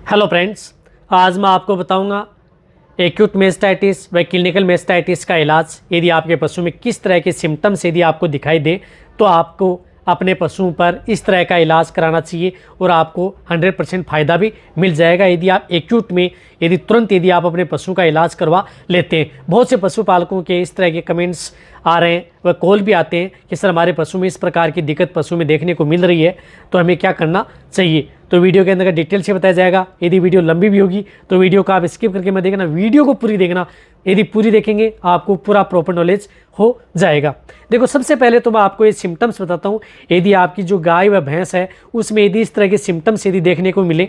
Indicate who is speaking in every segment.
Speaker 1: Hello friends, आज मैं आपको बताऊंगा एक्यूट मेस्टाइटिस व क्लिनिकल मेस्टाइटिस का इलाज। यदि आपके पशु में किस तरह के सिम्टम्स यदि आपको दिखाई दे तो आपको अपने पशुओं पर इस तरह का इलाज कराना चाहिए और आपको 100% फ़ायदा भी मिल जाएगा यदि आप एक्यूट में तुरंत यदि आप अपने पशु का इलाज करवा लेते हैं। बहुत से पशुपालकों के इस तरह के कमेंट्स आ रहे हैं व कॉल भी आते हैं कि सर हमारे पशु में इस प्रकार की दिक्कत पशु में देखने को मिल रही है, तो हमें क्या करना चाहिए। तो वीडियो के अंदर का डिटेल से बताया जाएगा। यदि वीडियो लंबी भी होगी तो वीडियो को आप स्किप करके मत देखना, वीडियो को पूरी देखना। यदि पूरी देखेंगे आपको पूरा प्रॉपर नॉलेज हो जाएगा। देखो, सबसे पहले तो मैं आपको ये सिम्टम्स बताता हूँ। यदि आपकी जो गाय व भैंस है उसमें यदि इस तरह के सिम्टम्स यदि देखने को मिले,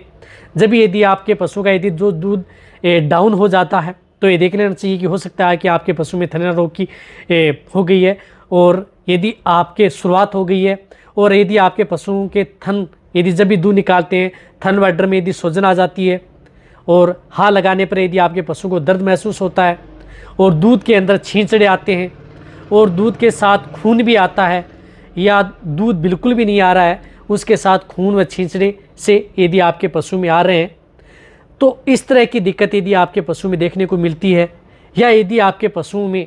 Speaker 1: जब यदि आपके पशु का यदि जो दूध डाउन हो जाता है तो ये देख लेना चाहिए कि हो सकता है कि आपके पशु में थनैला रोग की हो गई है। और यदि आपके शुरुआत हो गई है और यदि आपके पशुओं के थन यदि जब भी दूध निकालते हैं थन वाटर में यदि सूजन आ जाती है और हाँ लगाने पर यदि आपके पशु को दर्द महसूस होता है और दूध के अंदर छींचड़े आते हैं और दूध के साथ खून भी आता है या दूध बिल्कुल भी नहीं आ रहा है, उसके साथ खून व छींचड़े से यदि आपके पशु में आ रहे हैं, तो इस तरह की दिक्कत यदि आपके पशु में देखने को मिलती है या यदि आपके पशुओं में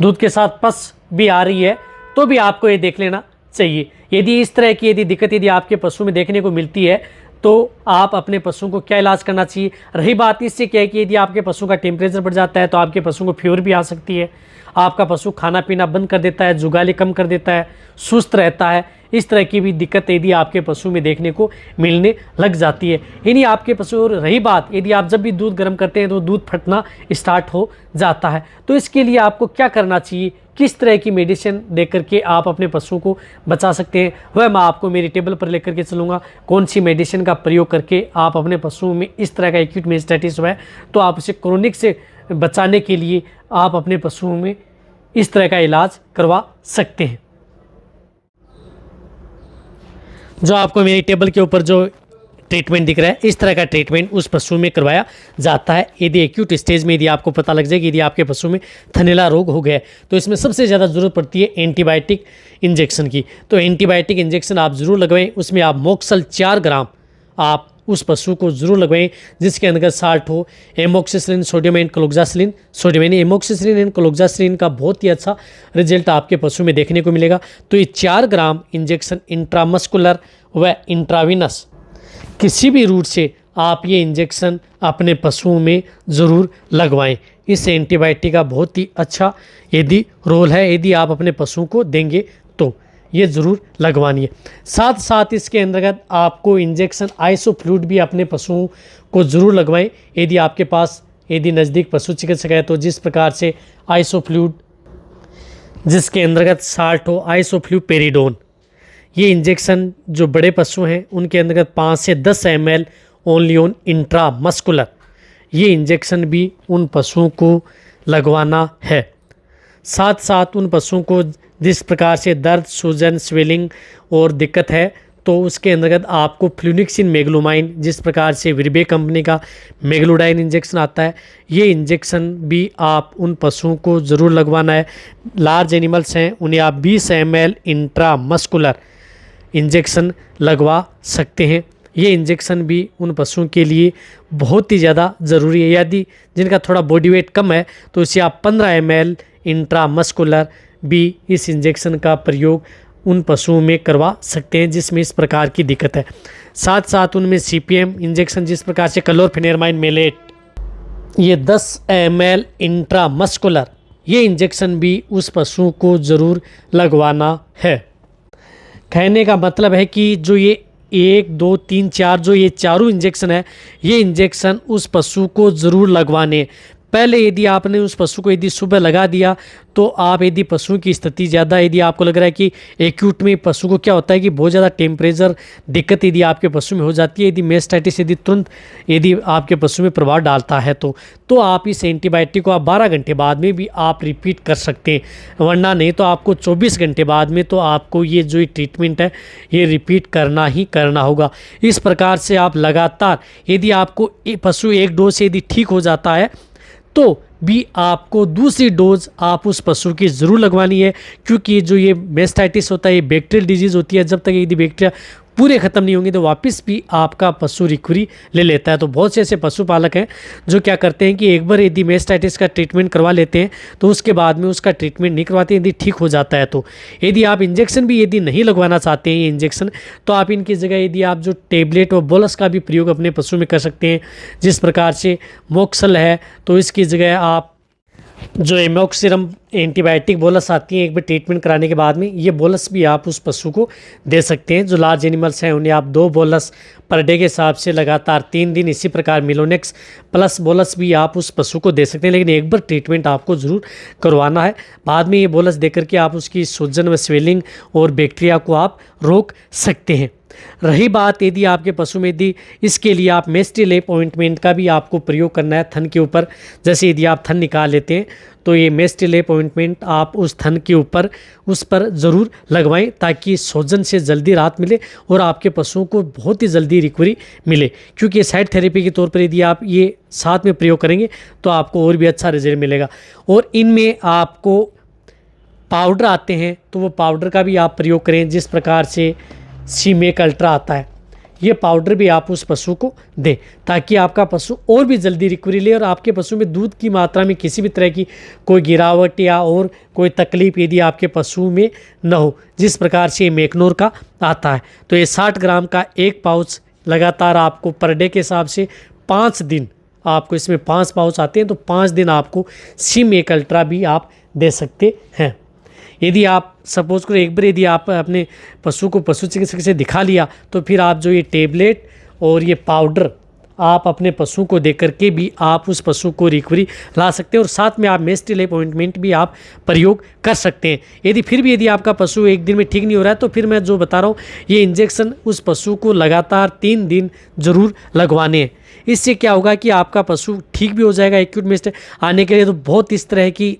Speaker 1: दूध के साथ पस भी आ रही है तो भी आपको ये देख लेना चाहिए। यदि इस तरह की यदि दिक्कत यदि आपके पशु में देखने को मिलती है तो आप अपने पशु को क्या इलाज करना चाहिए। रही बात इससे क्या है कि यदि आपके पशु का टेम्परेचर बढ़ जाता है तो आपके पशु को फीवर भी आ सकती है, आपका पशु खाना पीना बंद कर देता है, जुगाली कम कर देता है, सुस्त रहता है। इस तरह की भी दिक्कत यदि आपके पशु में देखने को मिलने लग जाती है। यानी आपके पशु, रही बात यदि आप जब भी दूध गर्म करते हैं तो दूध फटना स्टार्ट हो जाता है, तो इसके लिए आपको क्या करना चाहिए, किस तरह की मेडिसिन देकर के आप अपने पशु को बचा सकते हैं, वह मैं आपको मेरी टेबल पर लेकर के चलूँगा। कौन सी मेडिसिन का प्रयोग करके आप अपने पशुओं में इस तरह का एक्यूट मेस्टाइटिस हुआ है तो आप उसे क्रोनिक से बचाने के लिए आप अपने पशुओं में इस तरह का इलाज करवा सकते हैं। जो आपको मेरी टेबल के ऊपर जो ट्रीटमेंट दिख रहा है, इस तरह का ट्रीटमेंट उस पशु में करवाया जाता है। यदि एक्यूट स्टेज में यदि आपको पता लग जाए कि यदि आपके पशु में थनैला रोग हो गया है तो इसमें सबसे ज़्यादा ज़रूरत पड़ती है एंटीबायोटिक इंजेक्शन की। तो एंटीबायोटिक इंजेक्शन आप ज़रूर लगवाएं। उसमें आप मोक्सल 4 ग्राम आप उस पशु को ज़रूर लगवाएं, जिसके अंदर साल्ट हो, amoxicillin sodium and cloxacillin sodium. यानी एमोक्सिसिलिन एंड क्लोक्सासिलिन का बहुत ही अच्छा रिजल्ट आपके पशु में देखने को मिलेगा। तो ये 4 ग्राम इंजेक्शन इंट्रामस्कुलर व इंट्राविनस किसी भी रूट से आप ये इंजेक्शन अपने पशुओं में ज़रूर लगवाएं। इस एंटीबायोटिक का बहुत ही अच्छा यदि रोल है, यदि आप अपने पशुओं को देंगे तो ये ज़रूर लगवानी है। साथ साथ इसके अंतर्गत आपको इंजेक्शन आइसोफ्लूइड भी अपने पशुओं को ज़रूर लगवाएं। यदि आपके पास यदि नज़दीक पशु चिकित्सक है तो जिस प्रकार से आइसोफ्लूइड जिसके अंतर्गत साल्ट हो, आइसोफ्लूइड पेरिडोन, ये इंजेक्शन जो बड़े पशु हैं उनके अंतर्गत 5 से 10 ml ओनली ऑन इंट्रामस्कुलर, ये इंजेक्शन भी उन पशुओं को लगवाना है। साथ साथ उन पशुओं को जिस प्रकार से दर्द, सूजन, स्वेलिंग और दिक्कत है तो उसके अंतर्गत आपको फ्लूनिक्सिन मेगलोमाइन, जिस प्रकार से विरबे कंपनी का मेगलोडाइन इंजेक्शन आता है, ये इंजेक्शन भी आप उन पशुओं को ज़रूर लगवाना है। लार्ज एनिमल्स हैं उन्हें आप 20 ml इंट्रामस्कुलर इंजेक्शन लगवा सकते हैं। ये इंजेक्शन भी उन पशुओं के लिए बहुत ही ज़्यादा ज़रूरी है। यदि जिनका थोड़ा बॉडी वेट कम है तो इसे आप 15 ml इंट्रामस्कुलर भी इस इंजेक्शन का प्रयोग उन पशुओं में करवा सकते हैं जिसमें इस प्रकार की दिक्कत है। साथ साथ उनमें CPM इंजेक्शन, जिस प्रकार से क्लोरफेनेरमाइन मेलेट, ये 10 ml इंट्रामस्कुलर, ये इंजेक्शन भी उस पशुओं को ज़रूर लगवाना है। कहने का मतलब है कि जो ये 1, 2, 3, 4 जो ये चारों इंजेक्शन है, ये इंजेक्शन उस पशु को ज़रूर लगवाने। पहले यदि आपने उस पशु को यदि सुबह लगा दिया तो आप यदि पशु की स्थिति ज़्यादा यदि आपको लग रहा है कि एक्यूट में पशु को क्या होता है कि बहुत ज़्यादा टेम्परेचर दिक्कत यदि आपके पशु में हो जाती है, यदि मेस्टाइटिस यदि तुरंत यदि आपके पशु में प्रभाव डालता है तो आप इस एंटीबायोटिक को आप 12 घंटे बाद में भी आप रिपीट कर सकते हैं, वरना नहीं तो आपको 24 घंटे बाद में तो आपको ये जो ट्रीटमेंट है ये रिपीट करना ही करना होगा। इस प्रकार से आप लगातार यदि आपको पशु एक डोज से यदि ठीक हो जाता है तो भी आपको दूसरी डोज आप उस पशु की ज़रूर लगवानी है, क्योंकि जो ये मेस्टाइटिस होता है ये बैक्टीरियल डिजीज़ होती है। जब तक यदि बैक्टीरिया पूरे ख़त्म नहीं होंगे तो वापस भी आपका पशु रिकवरी ले लेता है। तो बहुत से ऐसे पशुपालक हैं जो क्या करते हैं कि एक बार यदि मेस्टाइटिस का ट्रीटमेंट करवा लेते हैं तो उसके बाद में उसका ट्रीटमेंट नहीं करवाते। यदि ठीक हो जाता है तो यदि आप इंजेक्शन भी यदि नहीं लगवाना चाहते हैं ये इंजेक्शन, तो आप इनकी जगह यदि आप जो टेबलेट और बोलस का भी प्रयोग अपने पशु में कर सकते हैं। जिस प्रकार से मोक्सल है तो इसकी जगह आप जो एमोक्सिलम एंटीबायोटिक बोलस आती है एक बार ट्रीटमेंट कराने के बाद में, ये बोलस भी आप उस पशु को दे सकते हैं। जो लार्ज एनिमल्स हैं उन्हें आप 2 बोलस पर डे के हिसाब से लगातार 3 दिन, इसी प्रकार मिलोनेक्स प्लस बोलस भी आप उस पशु को दे सकते हैं। लेकिन एक बार ट्रीटमेंट आपको ज़रूर करवाना है। बाद में ये बोलस देकर के आप उसकी सूजन व स्वेलिंग और बैक्टीरिया को आप रोक सकते हैं। रही बात यदि आपके पशु में यदि इसके लिए आप मेस्टिलेप ऑइंटमेंट का भी आपको प्रयोग करना है थन के ऊपर, जैसे यदि आप थन निकाल लेते हैं तो ये मेस्टिलेप ऑइंटमेंट आप उस थन के ऊपर उस पर ज़रूर लगवाएं ताकि सूजन से जल्दी राहत मिले और आपके पशुओं को बहुत ही जल्दी रिकवरी मिले। क्योंकि ये साइड थेरेपी के तौर पर यदि आप ये साथ में प्रयोग करेंगे तो आपको और भी अच्छा रिजल्ट मिलेगा। और इनमें आपको पाउडर आते हैं तो वो पाउडर का भी आप प्रयोग करें। जिस प्रकार से सीमेक अल्ट्रा आता है, ये पाउडर भी आप उस पशु को दें ताकि आपका पशु और भी जल्दी रिकवरी ले और आपके पशु में दूध की मात्रा में किसी भी तरह की कोई गिरावट या और कोई तकलीफ यदि आपके पशु में न हो। जिस प्रकार से ये मेकनोर का आता है तो ये 60 ग्राम का एक पाउच लगातार आपको पर डे के हिसाब से 5 दिन आपको इसमें 5 पाउच आते हैं तो 5 दिन आपको सीमेक अल्ट्रा भी आप दे सकते हैं। यदि आप सपोज करो एक बार यदि आप अपने पशु को पशु चिकित्सक से दिखा लिया तो फिर आप जो ये टेबलेट और ये पाउडर आप अपने पशु को दे करके भी आप उस पशु को रिकवरी ला सकते हैं। और साथ में आप मेस्टिलेप ऑइंटमेंट भी आप प्रयोग कर सकते हैं। यदि फिर भी यदि आपका पशु एक दिन में ठीक नहीं हो रहा है तो फिर मैं जो बता रहा हूँ ये इंजेक्शन उस पशु को लगातार 3 दिन ज़रूर लगवाने हैं। इससे क्या होगा कि आपका पशु ठीक भी हो जाएगा। एक्यूट मेस्ट आने के लिए तो बहुत इस तरह की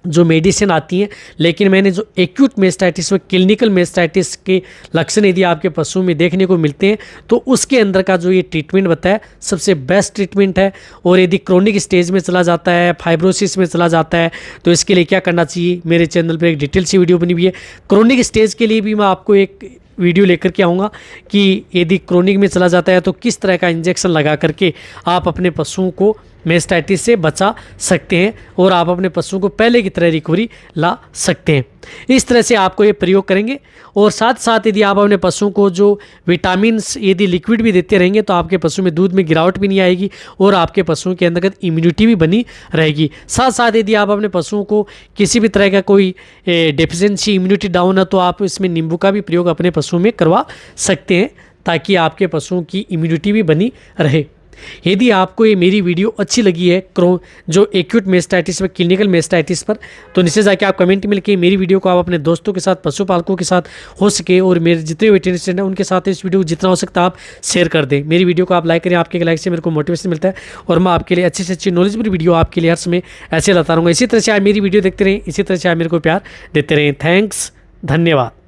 Speaker 1: जो मेडिसिन आती हैं, लेकिन मैंने जो एक्यूट मेस्टाइटिस व क्लिनिकल मेस्टाइटिस के लक्षण यदि आपके पशु में देखने को मिलते हैं तो उसके अंदर का जो ये ट्रीटमेंट बताया सबसे बेस्ट ट्रीटमेंट है। और यदि क्रोनिक स्टेज में चला जाता है, फाइब्रोसिस में चला जाता है तो इसके लिए क्या करना चाहिए, मेरे चैनल पर एक डिटेल सी वीडियो बनी हुई है। क्रोनिक स्टेज के लिए भी मैं आपको एक वीडियो लेकर के आऊँगा कि यदि क्रोनिक में चला जाता है तो किस तरह का इंजेक्शन लगा करके आप अपने पशुओं को मेस्टाइटिस से बचा सकते हैं और आप अपने पशुओं को पहले की तरह रिकवरी ला सकते हैं। इस तरह से आपको ये प्रयोग करेंगे। और साथ साथ यदि आप अपने पशुओं को जो विटामिन्स यदि लिक्विड भी देते रहेंगे तो आपके पशु में दूध में गिरावट भी नहीं आएगी और आपके पशुओं के अंतर्गत इम्यूनिटी भी बनी रहेगी। साथ साथ यदि आप अपने पशुओं को किसी भी तरह का कोई डेफिशिएंसी इम्यूनिटी डाउन है तो आप इसमें नींबू का भी प्रयोग अपने पशुओं में करवा सकते हैं ताकि आपके पशुओं की इम्यूनिटी भी बनी रहे। यदि आपको ये मेरी वीडियो अच्छी लगी है जो एक्यूट मेस्टाइटिस व क्लिनिकल मेस्टाइटिस पर, तो नीचे जाके आप कमेंट में लिखिए। मेरी वीडियो को आप अपने दोस्तों के साथ, पशुपालकों के साथ हो सके और मेरे जितने वेटरनरी स्टूडेंट हैं उनके साथ इस वीडियो को जितना हो सकता है आप शेयर कर दें। मेरी वीडियो को आप लाइक करें, आपके लाइक से मेरे को मोटिवेशन मिलता है और मैं आपके लिए अच्छी से अच्छी नॉलेजेबल वीडियो आपके लिए हर समय ऐसे लाता रहूँगा। इसी तरह से आप मेरी वीडियो देखते रहें, इसी तरह से आप मेरे को प्यार देते रहें। थैंक्स, धन्यवाद।